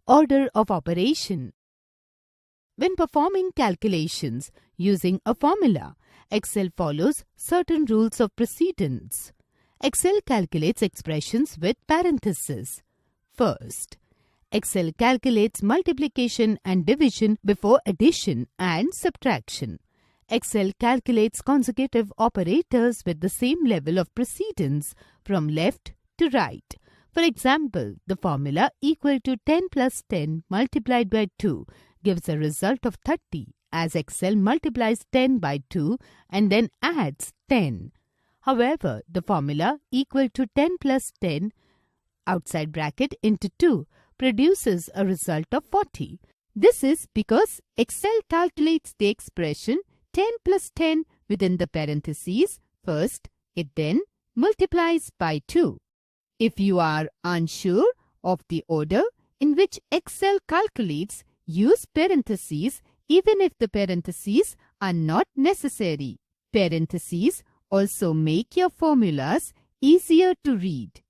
Order of operation. When performing calculations using a formula, Excel follows certain rules of precedence. Excel calculates expressions with parentheses. First, Excel calculates multiplication and division before addition and subtraction. Excel calculates consecutive operators with the same level of precedence from left to right. For example, the formula equal to 10 plus 10 multiplied by 2 gives a result of 30, as Excel multiplies 10 by 2 and then adds 10. However, the formula equal to 10 plus 10 outside bracket into 2 produces a result of 40. This is because Excel calculates the expression 10 plus 10 within the parentheses first. It then multiplies by 2. If you are unsure of the order in which Excel calculates, use parentheses even if the parentheses are not necessary. Parentheses also make your formulas easier to read.